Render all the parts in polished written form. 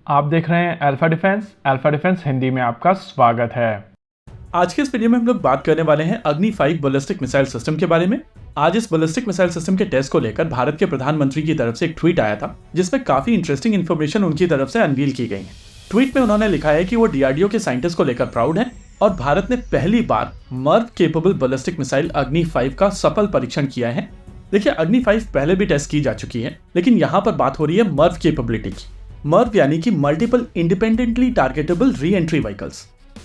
आप देख रहे हैं अल्फा डिफेंस हिंदी में आपका स्वागत है। आज के इस वीडियो में हम लोग बात करने वाले हैं अग्नि 5 बैलिस्टिक मिसाइल सिस्टम के बारे में। आज इस बैलिस्टिक मिसाइल सिस्टम के टेस्ट को लेकर भारत के प्रधानमंत्री की तरफ से एक ट्वीट आया था, जिसमें काफी इंटरेस्टिंग इन्फॉर्मेशन उनकी तरफ से अनवील की गई है। ट्वीट में उन्होंने लिखा है कि वो डीआरडीओ के साइंटिस्ट को लेकर प्राउड है और भारत ने पहली बार मर्व केपेबल बैलिस्टिक मिसाइल अग्नि 5 का सफल परीक्षण किया है। देखिए, अग्नि 5 पहले भी टेस्ट की जा चुकी है, लेकिन यहाँ पर बात हो रही है मर्व केपेबिलिटी की। मर्व यानी कि multiple independently targetable re entry vehicles.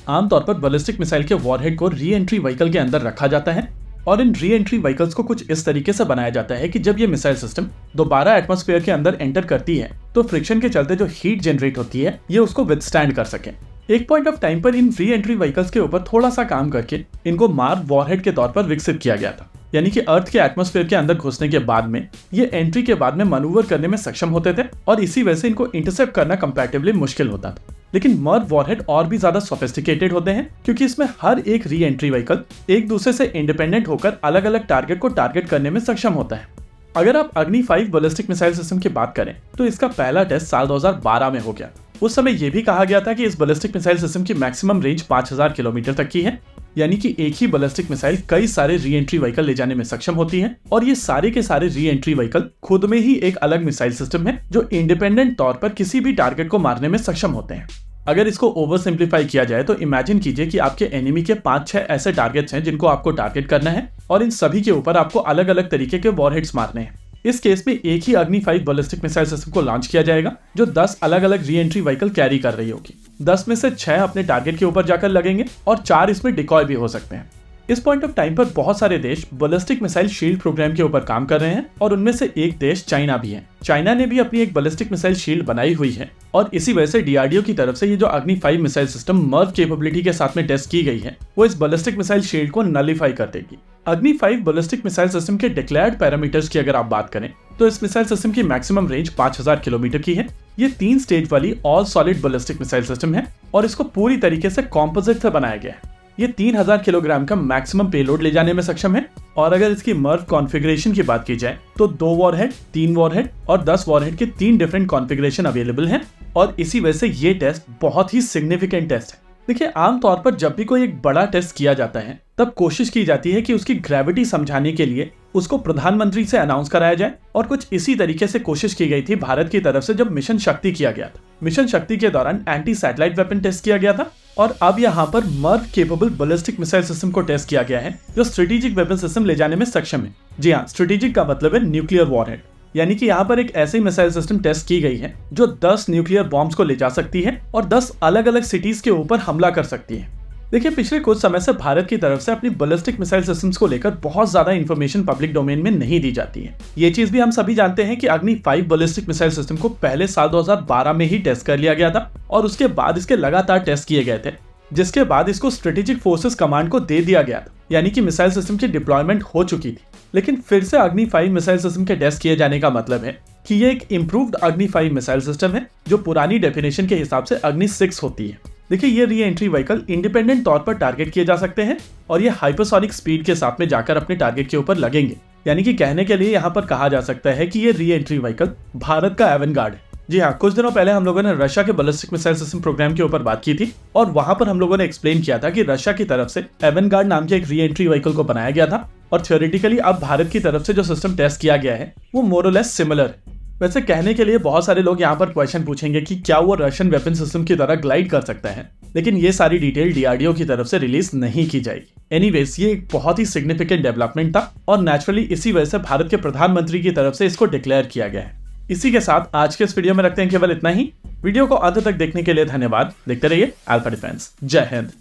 आमतौर पर बैलिस्टिक मिसाइल के वॉरहेड को री एंट्री व्हीकल के अंदर रखा जाता है और इन री एंट्री व्हीकल्स को कुछ इस तरीके से बनाया जाता है कि जब ये मिसाइल सिस्टम दोबारा एटमॉस्फेयर के अंदर एंटर करती है तो फ्रिक्शन के चलते जो हीट जनरेट होती है ये उसको विथस्टैंड कर सके। एक पॉइंट ऑफ टाइम पर इन री एंट्री व्हीकल्स के ऊपर थोड़ा सा काम करके इनको मार्व वॉरहेड के तौर पर विकसित किया गया था, यानी कि अर्थ के एटमॉस्फेयर के अंदर घुसने के बाद में ये एंट्री के बाद में मैनूवर करने में सक्षम होते थे और इसी वजह से इनको इंटरसेप्ट करना कंपैरेटिवली मुश्किल होता था। लेकिन मर्व वॉरहेड और भी ज्यादा सोफिस्टिकेटेड होते हैं, क्योंकि इसमें हर एक री एंट्री व्हीकल एक दूसरे से इंडिपेंडेंट होकर अलग अलग टारगेट को टारगेट करने में सक्षम होता है। अगर आप अग्नि 5 बैलिस्टिक मिसाइल सिस्टम की बात करें तो इसका पहला टेस्ट साल 2012 में हो गया। उस समय यह भी कहा गया था कि इस बैलिस्टिक मिसाइल सिस्टम की मैक्सिमम रेंज 5000 किलोमीटर तक की है, यानी कि एक ही बैलिस्टिक मिसाइल कई सारे री एंट्री व्हीकल ले जाने में सक्षम होती है और ये सारे के सारे री एंट्री व्हीकल खुद में ही एक अलग मिसाइल सिस्टम है जो इंडिपेंडेंट तौर पर किसी भी टारगेट को मारने में सक्षम होते हैं। अगर इसको ओवर सिंप्लीफाई किया जाए तो इमेजिन कीजिए कि आपके एनिमी के 5-6 ऐसे टारगेट्स हैं जिनको आपको टारगेट करना है और इन सभी के ऊपर आपको अलग अलग तरीके के वॉरहेड्स मारने हैं। इस केस में एक ही अग्नि 5 बैलिस्टिक मिसाइल सिस्टम को लॉन्च किया जाएगा जो 10 अलग अलग री एंट्री व्हीकल कैरी कर रही होगी। 10 में से 6 अपने टारगेट के ऊपर जाकर लगेंगे और 4 इसमें डिकॉय भी हो सकते हैं। इस पॉइंट ऑफ टाइम पर बहुत सारे देश बैलिस्टिक मिसाइल शील्ड प्रोग्राम के ऊपर काम कर रहे हैं और उनमें से एक देश चाइना भी है। चाइना ने भी अपनी एक बैलिस्टिक मिसाइल शील्ड बनाई हुई है और इसी वजह से डीआरडीओ की तरफ से ये जो अग्नि 5 मिसाइल सिस्टम मर्व कैपेबिलिटी के साथ में टेस्ट की गई है वो इस बैलिस्टिक मिसाइल शील्ड को नलिफाई कर देगी। अग्नि 5 बैलिस्टिक मिसाइल सिस्टम के डिक्लेयर्ड पैरामीटर्स की अगर आप बात करें तो इस मिसाइल सिस्टम की मैक्सिमम रेंज 5000 किलोमीटर की है। ये 3 स्टेज वाली all solid ballistic missile system है और इसको पूरी तरीके से कॉम्पोजिट से बनाया गया है। ये 3000 किलोग्राम का मैक्सिमम पेलोड ले जाने में सक्षम है और अगर इसकी मर्व कॉन्फ़िगरेशन की बात की जाए तो 2 वॉरहेड, 3 वॉरहेड और 10 वॉरहेड के 3 डिफरेंट कॉन्फ़िगरेशन अवेलेबल हैं और इसी वजह से ये टेस्ट बहुत ही सिग्निफिकेंट टेस्ट है। देखिए, आमतौर पर जब भी कोई एक बड़ा टेस्ट किया जाता है तब कोशिश की जाती है कि उसकी ग्रेविटी समझाने के लिए उसको प्रधानमंत्री से अनाउंस कराया जाए और कुछ इसी तरीके से कोशिश की गई थी भारत की तरफ से जब मिशन शक्ति किया गया था। मिशन शक्ति के दौरान एंटी सैटेलाइट वेपन टेस्ट किया गया था और अब यहाँ पर Merv capable ballistic missile system को टेस्ट किया गया है जो स्ट्रेटेजिक वेपन सिस्टम ले जाने में सक्षम है। जी हाँ, स्ट्रेटेजिक का मतलब है न्यूक्लियर वॉरहेड, यानी कि यहाँ पर एक ऐसी मिसाइल सिस्टम टेस्ट की गई है जो 10 न्यूक्लियर बॉम्ब्स को ले जा सकती है और 10 अलग अलग सिटीज के ऊपर हमला कर सकती है। देखिए, पिछले कुछ समय से भारत की तरफ से अपनी बैलिस्टिक मिसाइल सिस्टम्स को लेकर बहुत ज्यादा इंफॉर्मेशन पब्लिक डोमेन में नहीं दी जाती है। ये चीज भी हम सभी जानते हैं कि अग्नि 5 बैलिस्टिक मिसाइल सिस्टम को पहले साल 2012 में ही टेस्ट कर लिया गया था और उसके बाद इसके लगातार टेस्ट किए गए थे, जिसके बाद इसको स्ट्रेटेजिक फोर्सेस कमांड को दे दिया गया था, यानी कि मिसाइल सिस्टम की डिप्लॉयमेंट हो चुकी थी। लेकिन फिर से अग्नि 5 मिसाइल सिस्टम के टेस्ट किए जाने का मतलब है कि ये एक इम्प्रूव्ड अग्नि 5 मिसाइल सिस्टम है जो पुरानी डेफिनेशन के हिसाब से अग्नि 6 होती है। देखिए, ये री एंट्री व्हीकल इंडिपेंडेंट तौर पर टारगेट किए जा सकते हैं और ये हाइपरसोनिक स्पीड के साथ में जाकर अपने टारगेट के ऊपर लगेंगे, यानी कि कहने के लिए यहाँ पर कहा जा सकता है कि ये री एंट्री व्हीकल भारत का एवेंगार्ड है। जी हाँ, कुछ दिनों पहले हम लोगों ने रशिया के बैलिस्टिक मिसाइल सिस्टम प्रोग्राम के ऊपर बात की थी और वहां पर हम लोगों ने एक्सप्लेन किया था कि रशिया की तरफ से एवेंगार्ड नाम के एक री एंट्री व्हीकल को बनाया गया था और थ्योरेटिकली अब भारत की तरफ से जो सिस्टम टेस्ट किया गया है वो मोर और लेस सिमिलर है। वैसे कहने के लिए बहुत सारे लोग यहाँ पर क्वेश्चन पूछेंगे कि क्या वो रशियन वेपन सिस्टम की तरह ग्लाइड कर सकता है, लेकिन ये सारी डिटेल डीआरडीओ की तरफ से रिलीज नहीं की जाएगी। एनीवेज, ये एक बहुत ही सिग्निफिकेंट डेवलपमेंट था और नेचुरली इसी वजह से भारत के प्रधानमंत्री की तरफ से इसको डिक्लेयर किया गया है। इसी के साथ आज के इस वीडियो में रखते हैं केवल इतना ही। वीडियो को अंत तक देखने के लिए धन्यवाद। देखते रहिए अल्फा डिफेंस। जय हिंद।